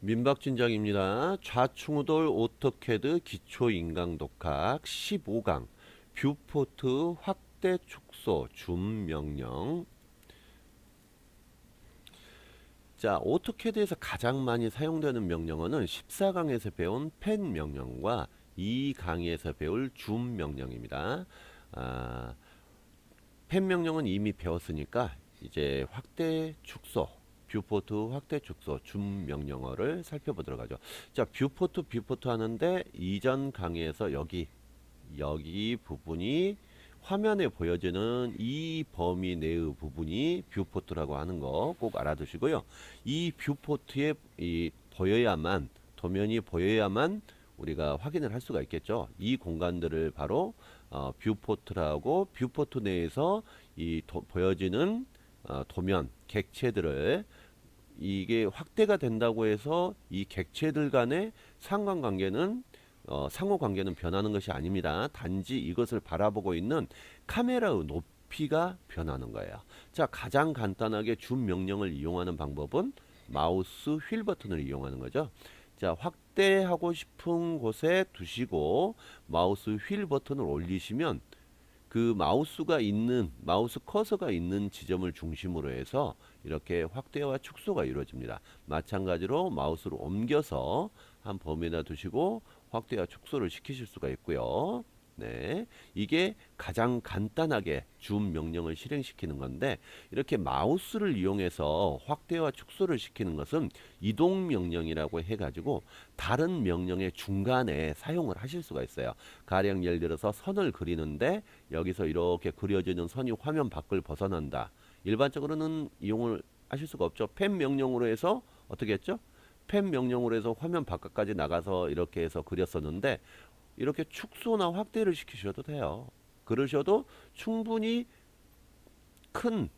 민박진장입니다. 좌충우돌 오토캐드 기초인강독학 15강 뷰포트 확대 축소 줌 명령. 자, 오토캐드에서 가장 많이 사용되는 명령어는 14강에서 배운 펜 명령과 2강에서 배울 줌 명령입니다. 펜 명령은 이미 배웠으니까 이제 확대 축소 뷰포트 확대 축소 줌 명령어를 살펴보도록 하죠. 자, 뷰포트 하는데 이전 강의에서 여기 부분이 화면에 보여지는 이 범위 내의 부분이 뷰포트라고 하는 거 꼭 알아두시고요. 이 뷰포트에 보여야만, 도면이 보여야만 우리가 확인을 할 수가 있겠죠. 이 공간들을 바로 뷰포트라고, 뷰포트 내에서 보여지는 도면, 객체들을, 이게 확대가 된다고 해서 이 객체들 간의 상관관계는 상호관계는 변하는 것이 아닙니다. 단지 이것을 바라보고 있는 카메라의 높이가 변하는 거예요. 자, 가장 간단하게 줌 명령을 이용하는 방법은 마우스 휠 버튼을 이용하는 거죠. 자, 확대하고 싶은 곳에 두시고 마우스 휠 버튼을 올리시면 그 마우스 커서가 있는 지점을 중심으로 해서 이렇게 확대와 축소가 이루어집니다. 마찬가지로 마우스를 옮겨서 한 범위에다 두시고 확대와 축소를 시키실 수가 있고요. 네, 이게 가장 간단하게 줌 명령을 실행시키는 건데, 이렇게 마우스를 이용해서 확대와 축소를 시키는 것은 이동 명령이라고 해가지고 다른 명령의 중간에 사용을 하실 수가 있어요. 가령 예를 들어서 선을 그리는데 여기서 이렇게 그려지는 선이 화면 밖을 벗어난다. 일반적으로는 이용을 하실 수가 없죠. 펜 명령으로 해서 어떻게 했죠? 펜 명령으로 해서 화면 바깥까지 나가서 이렇게 해서 그렸었는데, 이렇게 축소나 확대를 시키셔도 돼요. 그러셔도 충분히 큰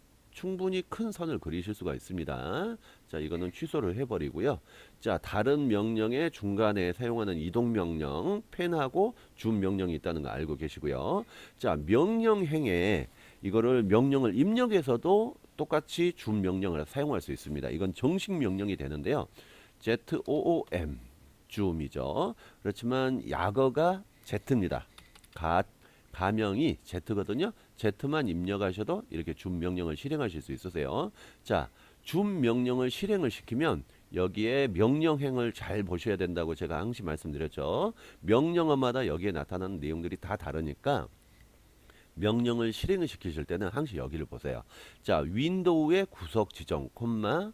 선을 그리실 수가 있습니다. 자, 이거는 취소를 해버리고요. 자, 다른 명령의 중간에 사용하는 이동 명령, 펜하고 줌 명령이 있다는 거 알고 계시고요. 자, 명령행에 이거를 명령을 입력해서도 똑같이 줌 명령을 사용할 수 있습니다. 이건 정식 명령이 되는데요. ZOOM 줌이죠. 그렇지만 약어가 Z입니다. 가명이 Z거든요. Z만 입력하셔도 이렇게 줌 명령을 실행하실 수 있으세요. 자, 줌 명령을 실행을 시키면 여기에 명령행을 잘 보셔야 된다고 제가 항상 말씀드렸죠. 명령어마다 여기에 나타나는 내용들이 다 다르니까 명령을 실행을 시키실 때는 항상 여기를 보세요. 자, 윈도우의 구석 지정, 콤마,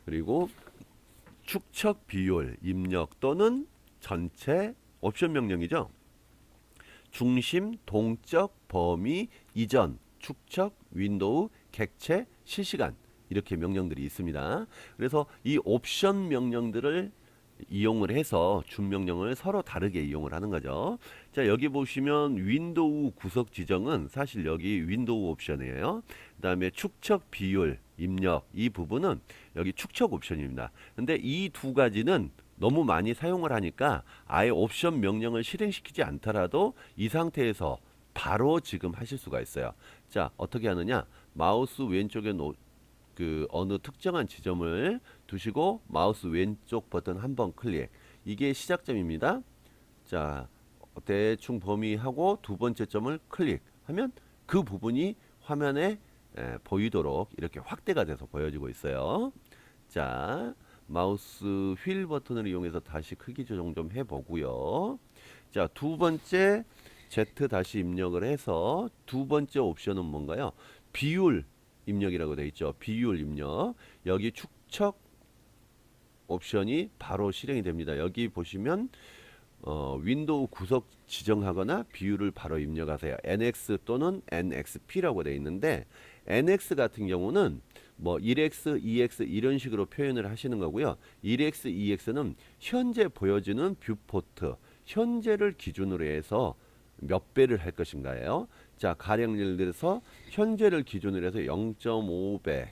그리고 축척 비율 입력 또는 전체 옵션 명령이죠. 중심, 동적, 범위, 이전, 축척, 윈도우, 객체, 실시간, 이렇게 명령들이 있습니다. 그래서 이 옵션 명령들을 이용을 해서 줌 명령을 서로 다르게 이용을 하는 거죠. 자, 여기 보시면 윈도우 구석 지정은 사실 여기 윈도우 옵션이에요. 그 다음에 축척 비율 입력, 이 부분은 여기 축척 옵션입니다. 근데 이 두 가지는 너무 많이 사용을 하니까 아예 옵션 명령을 실행시키지 않더라도 이 상태에서 바로 지금 하실 수가 있어요. 자, 어떻게 하느냐? 마우스 왼쪽에 어느 특정한 지점을 두시고 마우스 왼쪽 버튼 한번 클릭. 이게 시작점입니다. 자, 대충 범위하고 두 번째 점을 클릭하면 그 부분이 화면에 보이도록 이렇게 확대가 돼서 보여지고 있어요. 자, 마우스 휠 버튼을 이용해서 다시 크기 조정 좀 해보고요. 자, 두 번째 Z 다시 입력을 해서 두 번째 옵션은 뭔가요? 비율 입력이라고 되어 있죠. 비율 입력. 여기 축척 옵션이 바로 실행이 됩니다. 여기 보시면 윈도우 구석 지정하거나 비율을 바로 입력하세요. NX 또는 NXP라고 되어 있는데, NX 같은 경우는 뭐 1X, 2X 이런 식으로 표현을 하시는 거고요. 1X, 2X는 현재 보여지는 뷰포트, 현재를 기준으로 해서 몇 배를 할 것인가요? 자, 가령 예를 들어서 현재를 기준으로 해서 0.5배,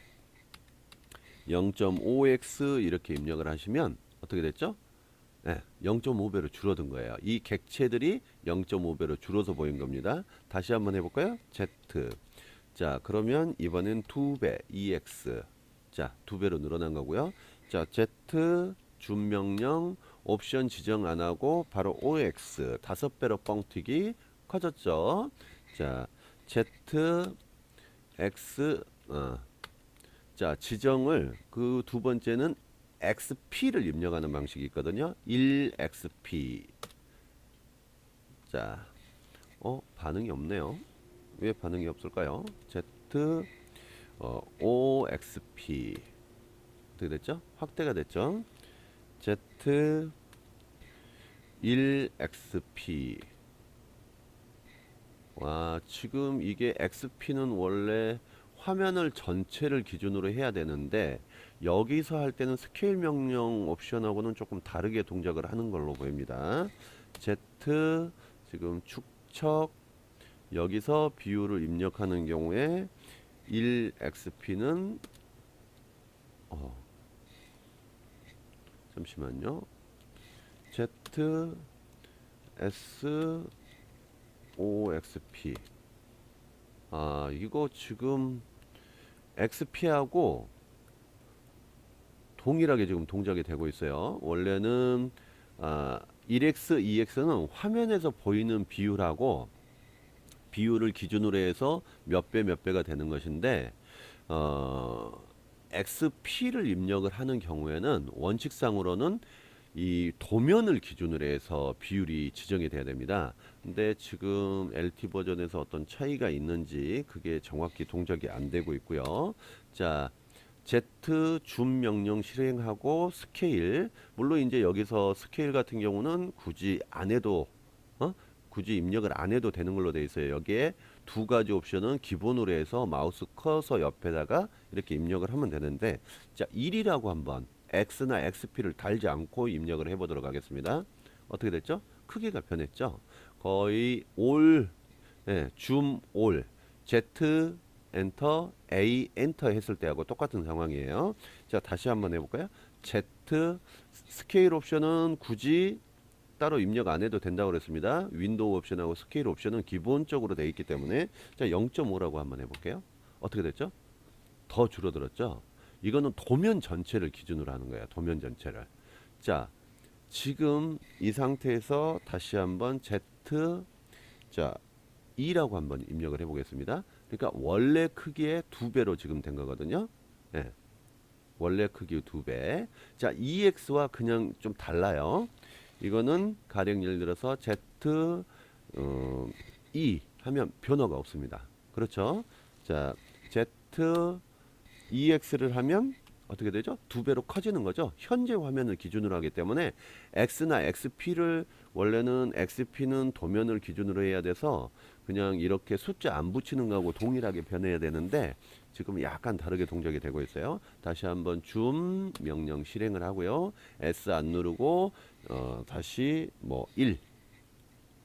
0.5x 이렇게 입력을 하시면 어떻게 됐죠? 네, 0.5배로 줄어든 거예요. 이 객체들이 0.5배로 줄어서 보인 겁니다. 다시 한번 해볼까요? Z. 자, 그러면 이번엔 2배, EX. 자, 2배로 늘어난 거고요. 자, Z 줌 명령 옵션 지정 안 하고 바로 OX 5배로 뻥튀기 커졌죠. 자, Z, X, 자, 지정을 그 두 번째는 XP를 입력하는 방식이 있거든요. 1XP. 자, 반응이 없네요. 왜 반응이 없을까요? Z, OXP. 어떻게 됐죠? 확대가 됐죠? Z, 1XP. 와, 지금 이게 XP는 원래 화면을 전체를 기준으로 해야 되는데 여기서 할 때는 스케일 명령 옵션하고는 조금 다르게 동작을 하는 걸로 보입니다. Z 지금 축척 여기서 비율을 입력하는 경우에 1XP는 잠시만요. Z S OXP. 이거 지금 XP하고 동일하게 지금 동작이 되고 있어요. 원래는 1X, 2X는 화면에서 보이는 비율하고 비율을 기준으로 해서 몇 배 몇 배가 되는 것인데 XP를 입력을 하는 경우에는 원칙상으로는 이 도면을 기준으로 해서 비율이 지정이 돼야 됩니다. 근데 지금 LT 버전에서 어떤 차이가 있는지 그게 정확히 동작이 안 되고 있고요. 자, Z 줌 명령 실행하고 스케일. 물론 이제 여기서 스케일 같은 경우는 굳이 안 해도 굳이 입력을 안 해도 되는 걸로 되어 있어요. 여기에 두 가지 옵션은 기본으로 해서 마우스 커서 옆에다가 이렇게 입력을 하면 되는데, 자, 1이라고 한번 X나 XP를 달지 않고 입력을 해보도록 하겠습니다. 어떻게 됐죠? 크기가 변했죠? 거의 올, 줌 올, Z 엔터, A 엔터 했을 때하고 똑같은 상황이에요. 자, 다시 한번 해볼까요? Z 스케일 옵션은 굳이 따로 입력 안 해도 된다고 그랬습니다. 윈도우 옵션하고 스케일 옵션은 기본적으로 되어 있기 때문에, 자, 0.5라고 한번 해볼게요. 어떻게 됐죠? 더 줄어들었죠? 이거는 도면 전체를 기준으로 하는 거예요. 도면 전체를. 자, 지금 이 상태에서 다시 한번 Z, 자, 2라고 한번 입력을 해보겠습니다. 그러니까 원래 크기의 2배로 지금 된 거거든요. 네. 원래 크기 2배. 자, EX와 그냥 좀 달라요. 이거는 가령 예를 들어서 Z, E 하면 변화가 없습니다. 그렇죠? 자, Z, EX를 하면 어떻게 되죠? 2배로 커지는 거죠. 현재 화면을 기준으로 하기 때문에 X나 XP를 원래는 XP는 도면을 기준으로 해야 돼서 그냥 이렇게 숫자 안 붙이는 거하고 동일하게 변해야 되는데 지금 약간 다르게 동작이 되고 있어요. 다시 한번 줌 명령 실행을 하고요. S 안 누르고 다시 뭐 1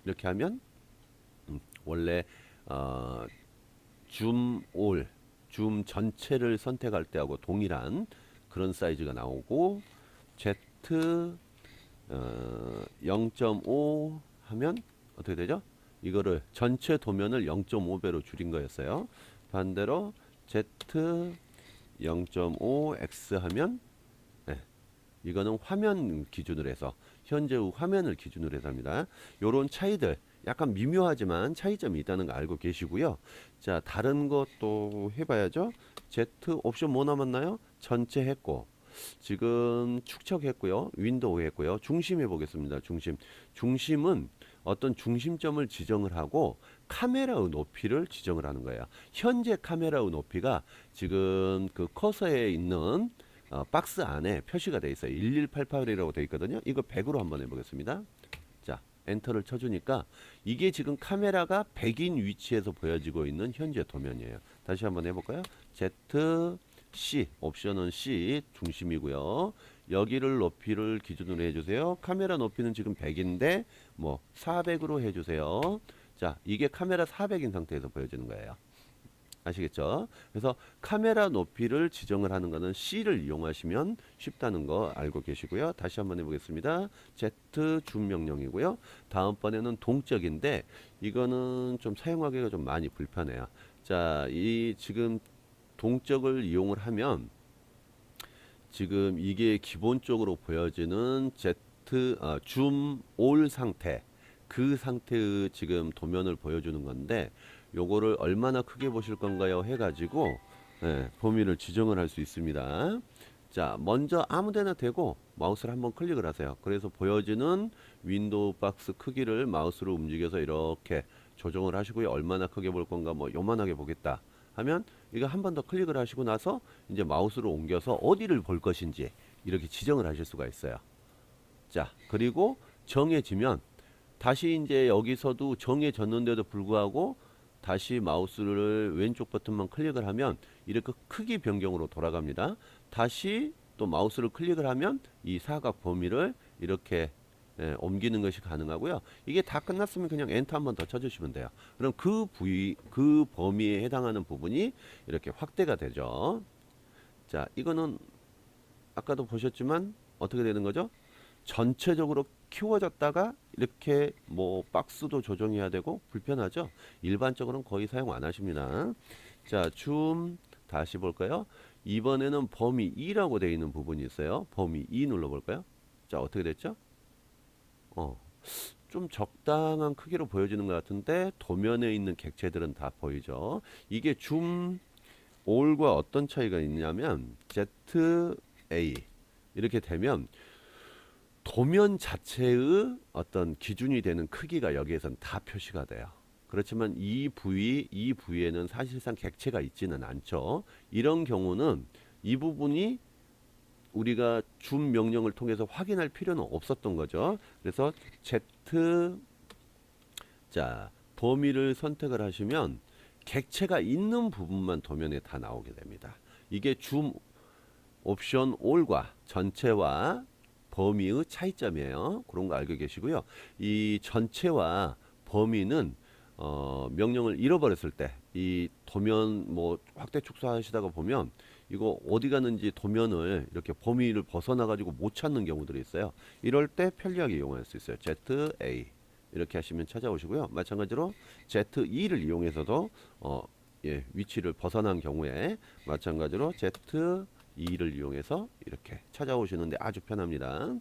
이렇게 하면 원래 줌 올 줌 전체를 선택할 때하고 동일한 그런 사이즈가 나오고 Z 0.5 하면 어떻게 되죠? 이거를 전체 도면을 0.5배로 줄인 거였어요. 반대로 Z 0.5X 하면 이거는 화면 기준으로 해서 현재 후 화면을 기준으로 해서 합니다. 요런 차이들 약간 미묘하지만 차이점이 있다는 거 알고 계시고요. 자, 다른 것도 해봐야죠. Z 옵션 뭐 남았나요? 전체 했고 지금 축척했고요. 윈도우 했고요. 중심 해보겠습니다. 중심은 어떤 중심점을 지정을 하고 카메라의 높이를 지정을 하는 거예요. 현재 카메라의 높이가 지금 그 커서에 있는 박스 안에 표시가 되어 있어요. 1188이라고 되어 있거든요. 이거 100으로 한번 해보겠습니다. 자, 엔터를 쳐주니까 이게 지금 카메라가 100인 위치에서 보여지고 있는 현재 도면이에요. 다시 한번 해볼까요? Z, C, 옵션은 C, 중심이고요. 여기를 높이를 기준으로 해주세요. 카메라 높이는 지금 100인데 뭐 400으로 해주세요. 자, 이게 카메라 400인 상태에서 보여지는 거예요. 아시겠죠? 그래서 카메라 높이를 지정을 하는 것은 C를 이용하시면 쉽다는 거 알고 계시고요. 다시 한번 해보겠습니다. Z 줌 명령이고요. 다음번에는 동적인데 이거는 좀 사용하기가 좀 많이 불편해요. 자, 이 지금 동적을 이용을 하면 지금 이게 기본적으로 보여지는 줌 올 상태, 그 상태의 지금 도면을 보여주는 건데, 요거를 얼마나 크게 보실 건가요 해가지고 범위를 지정을 할 수 있습니다. 자, 먼저 아무데나 대고 마우스를 한번 클릭을 하세요. 그래서 보여지는 윈도우 박스 크기를 마우스로 움직여서 이렇게 조정을 하시고요. 얼마나 크게 볼 건가, 뭐 요만하게 보겠다 하면 이거 한 번 더 클릭을 하시고 나서 이제 마우스로 옮겨서 어디를 볼 것인지 이렇게 지정을 하실 수가 있어요. 자, 그리고 정해지면 다시 이제 여기서도 정해졌는데도 불구하고 다시 마우스를 왼쪽 버튼만 클릭을 하면 이렇게 크기 변경으로 돌아갑니다. 다시 또 마우스를 클릭을 하면 이 사각 범위를 이렇게 옮기는 것이 가능하고요. 이게 다 끝났으면 그냥 엔터 한 번 더 쳐주시면 돼요. 그럼 그 부위, 그 범위에 해당하는 부분이 이렇게 확대가 되죠. 자, 이거는 아까도 보셨지만 어떻게 되는 거죠? 전체적으로 키워졌다가 이렇게 뭐 박스도 조정해야 되고 불편하죠. 일반적으로는 거의 사용 안 하십니다. 자, 줌 다시 볼까요? 이번에는 범위 2라고 되어 있는 부분이 있어요. 범위 2 눌러볼까요? 자, 어떻게 됐죠? 좀 적당한 크기로 보여지는 것 같은데 도면에 있는 객체들은 다 보이죠. 이게 줌 올과 어떤 차이가 있냐면 ZA 이렇게 되면 도면 자체의 어떤 기준이 되는 크기가 여기에선 다 표시가 돼요. 그렇지만 이 부위에는 사실상 객체가 있지는 않죠. 이런 경우는 이 부분이 우리가 줌 명령을 통해서 확인할 필요는 없었던 거죠. 그래서 Z 자 범위를 선택을 하시면 객체가 있는 부분만 도면에 다 나오게 됩니다. 이게 줌 옵션 올과 전체와 범위의 차이점이에요. 그런 거 알고 계시고요. 이 전체와 범위는 명령을 잃어버렸을 때 이 도면 뭐 확대 축소하시다가 보면 이거 어디 가는지 도면을 이렇게 범위를 벗어나 가지고 못 찾는 경우들이 있어요. 이럴 때 편리하게 이용할 수 있어요. ZA 이렇게 하시면 찾아오시고요. 마찬가지로 Z2를 이용해서도 위치를 벗어난 경우에 마찬가지로 Z2를 이용해서 이렇게 찾아오시는데 아주 편합니다.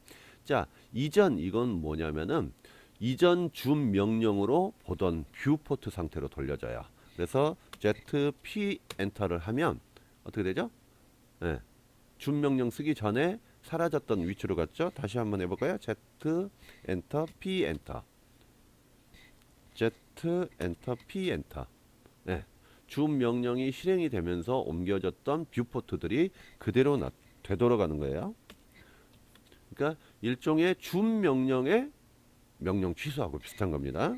자, 이전 이건 뭐냐면은 이전 줌 명령으로 보던 뷰포트 상태로 돌려져요. 그래서 ZP 엔터를 하면 어떻게 되죠? 줌 명령 쓰기 전에 사라졌던 위치로 갔죠. 다시 한번 해볼까요? Z 엔터 P 엔터 Z 엔터 P 엔터 줌 명령이 실행이 되면서 옮겨졌던 뷰포트들이 그대로 되돌아가는 거예요. 그러니까 일종의 줌 명령의 명령 취소하고 비슷한 겁니다.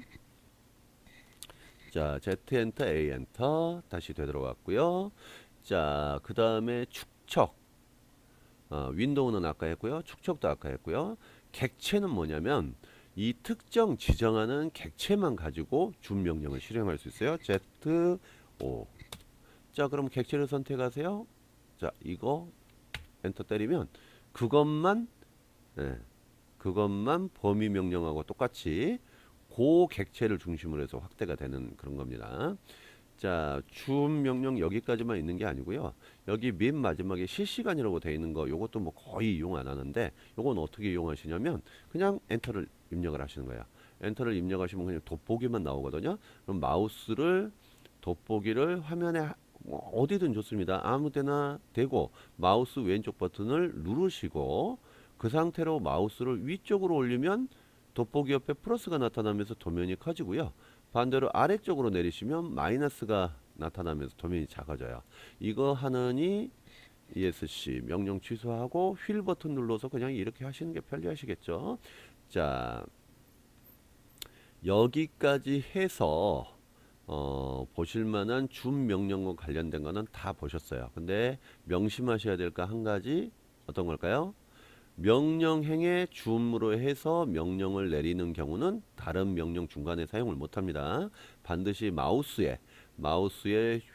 자, Z 엔터 A 엔터 다시 되돌아갔고요. 자, 그 다음에 축척 윈도우는 아까 했고요. 축척도 아까 했고요. 객체는 뭐냐면 이 특정 지정하는 객체만 가지고 줌 명령을 실행할 수 있어요. Z5 자, 그럼 객체를 선택하세요. 자, 이거 엔터 때리면 그것만 범위 명령하고 똑같이 그 객체를 중심으로 해서 확대가 되는 그런 겁니다. 자, 줌 명령 여기까지만 있는 게 아니고요. 여기 맨 마지막에 실시간이라고 되어 있는 거 요것도 뭐 거의 이용 안 하는데 요건 어떻게 이용하시냐면 그냥 엔터를 입력을 하시는 거예요. 엔터를 입력하시면 그냥 돋보기만 나오거든요. 그럼 마우스를 돋보기를 화면에 뭐 어디든 좋습니다. 아무 데나 대고 마우스 왼쪽 버튼을 누르시고 그 상태로 마우스를 위쪽으로 올리면 돋보기 옆에 플러스가 나타나면서 도면이 커지고요. 반대로 아래쪽으로 내리시면 마이너스가 나타나면서 도면이 작아져요. 이거 하느니 ESC 명령 취소하고 휠 버튼 눌러서 그냥 이렇게 하시는 게 편리하시겠죠. 자, 여기까지 해서 보실만한 줌 명령과 관련된 거는 다 보셨어요. 근데 명심하셔야 될 거 한 가지 어떤 걸까요? 명령행에 줌으로 해서 명령을 내리는 경우는 다른 명령 중간에 사용을 못합니다. 반드시 마우스의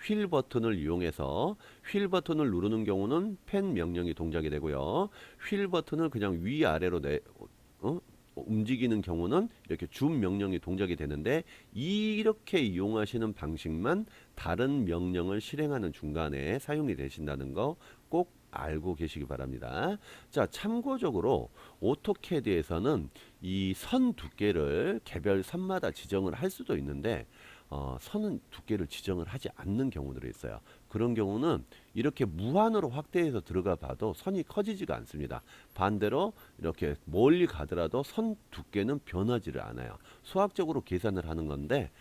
휠 버튼을 이용해서 휠 버튼을 누르는 경우는 펜 명령이 동작이 되고요. 휠 버튼을 그냥 위아래로 움직이는 경우는 이렇게 줌 명령이 동작이 되는데 이렇게 이용하시는 방식만 다른 명령을 실행하는 중간에 사용이 되신다는 거 꼭 알고 계시기 바랍니다. 자, 참고적으로 오토캐드에서는 이 선 두께를 개별 선마다 지정을 할 수도 있는데 선은 두께를 지정을 하지 않는 경우들이 있어요. 그런 경우는 이렇게 무한으로 확대해서 들어가 봐도 선이 커지지가 않습니다. 반대로 이렇게 멀리 가더라도 선 두께는 변하지를 않아요. 수학적으로 계산을 하는 건데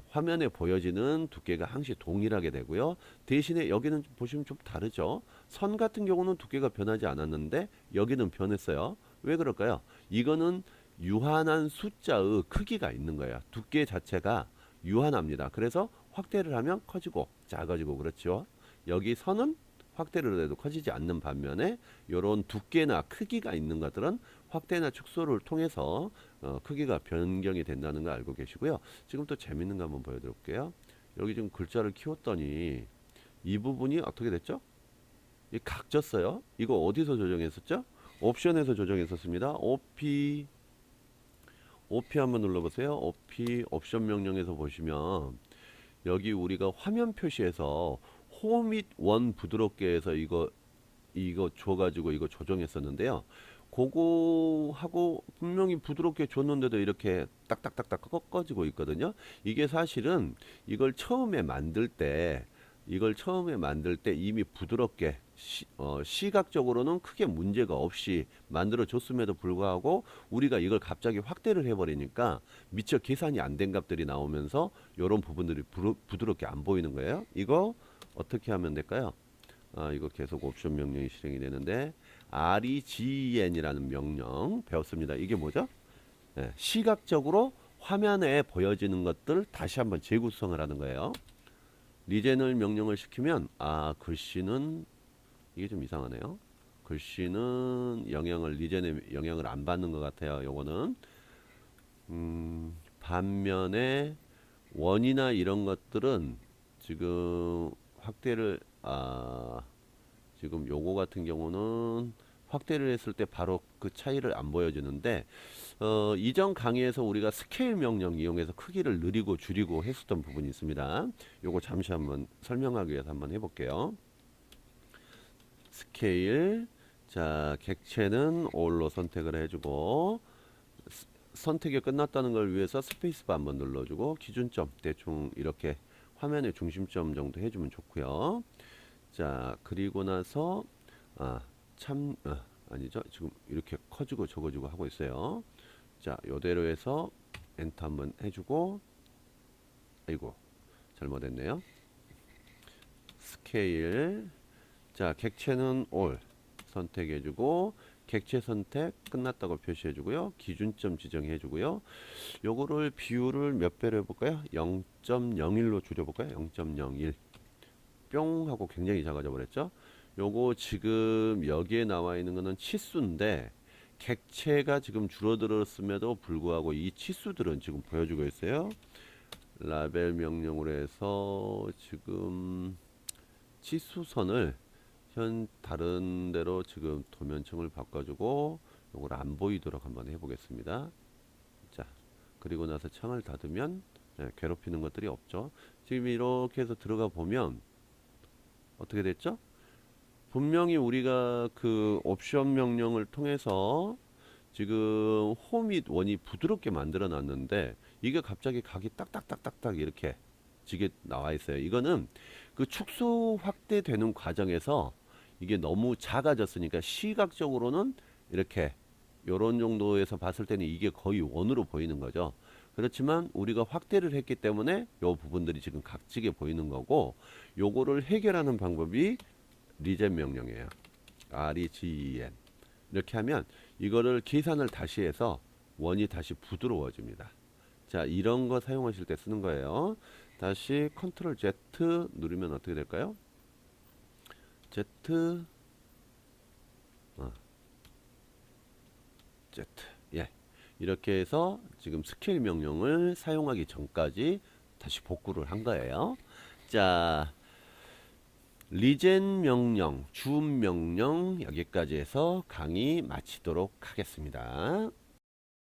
화면에 보여지는 두께가 항시 동일하게 되고요. 대신에 여기는 보시면 좀 다르죠. 선 같은 경우는 두께가 변하지 않았는데 여기는 변했어요. 왜 그럴까요? 이거는 유한한 숫자의 크기가 있는 거예요. 두께 자체가 유한합니다. 그래서 확대를 하면 커지고 작아지고 그렇죠. 여기 선은 확대를 해도 커지지 않는 반면에 이런 두께나 크기가 있는 것들은 확대나 축소를 통해서 크기가 변경이 된다는 걸 알고 계시고요. 지금 또 재밌는 거 한번 보여드릴게요. 여기 지금 글자를 키웠더니 이 부분이 어떻게 됐죠? 이 각졌어요. 이거 어디서 조정했었죠? 옵션에서 조정했었습니다. OP 한번 눌러보세요. OP 옵션 명령에서 보시면 여기 우리가 화면 표시에서 호 및 원 부드럽게 해서 이거 줘가지고 이거 조정했었는데요. 그거 하고 분명히 부드럽게 줬는데도 이렇게 딱딱딱딱 꺾어지고 있거든요. 이게 사실은 이걸 처음에 만들 때 이미 부드럽게 시각적으로는 크게 문제가 없이 만들어 줬음에도 불구하고 우리가 이걸 갑자기 확대를 해버리니까 미처 계산이 안 된 값들이 나오면서 이런 부분들이 부드럽게 안 보이는 거예요. 이거 어떻게 하면 될까요? 이거 계속 옵션 명령이 실행이 되는데 regen이라는 명령 배웠습니다. 이게 뭐죠? 시각적으로 화면에 보여지는 것들 다시 한번 재구성을 하는 거예요. 리젠을 명령을 시키면 글씨는 이게 좀 이상하네요. 글씨는 리젠의 영향을 안 받는 것 같아요. 요거는 반면에 원이나 이런 것들은 지금 확대를 지금 요거 같은 경우는 확대를 했을 때 바로 그 차이를 안 보여주는데 이전 강의에서 우리가 스케일 명령 이용해서 크기를 늘리고 줄이고 했었던 부분이 있습니다. 요거 잠시 한번 설명하기 위해서 한번 해볼게요. 스케일, 자 객체는 all로 선택을 해주고 선택이 끝났다는 걸 위해서 스페이스바 한번 눌러주고 기준점 대충 이렇게 화면의 중심점 정도 해주면 좋고요. 자 그리고 나서 아니죠. 지금 이렇게 커지고 적어지고 하고 있어요. 자 요대로 해서 엔터 한번 해주고 아이고 잘못했네요. 스케일, 자 객체는 all 선택해주고 객체 선택 끝났다고 표시해주고요. 기준점 지정해주고요. 요거를 비율을 몇 배로 해볼까요? 0.01로 줄여볼까요? 0.01 뿅 하고 굉장히 작아져 버렸죠. 요거 지금 여기에 나와 있는 거는 치수인데 객체가 지금 줄어들었음에도 불구하고 이 치수들은 지금 보여주고 있어요. 라벨 명령으로 해서 지금 치수선을 다른 데로 지금 도면층을 바꿔주고 요걸 안 보이도록 한번 해보겠습니다. 자 그리고 나서 창을 닫으면 괴롭히는 것들이 없죠. 지금 이렇게 해서 들어가 보면 어떻게 됐죠? 분명히 우리가 그 옵션 명령을 통해서 지금 호 및 원이 부드럽게 만들어 놨는데 이게 갑자기 각이 딱딱딱딱딱 이렇게 지게 나와 있어요. 이거는 그 축소 확대되는 과정에서 이게 너무 작아졌으니까 시각적으로는 이렇게 요런 정도에서 봤을 때는 이게 거의 원으로 보이는 거죠. 그렇지만 우리가 확대를 했기 때문에 요 부분들이 지금 각지게 보이는 거고 요거를 해결하는 방법이 리젠 명령이에요. REGEN 이렇게 하면 이거를 계산을 다시 해서 원이 다시 부드러워집니다. 자 이런 거 사용하실 때 쓰는 거예요. 다시 컨트롤 Z 누르면 어떻게 될까요? Z Z 이렇게 해서 지금 스케일 명령을 사용하기 전까지 다시 복구를 한 거예요. 자 리젠 명령, 줌 명령 여기까지 해서 강의 마치도록 하겠습니다.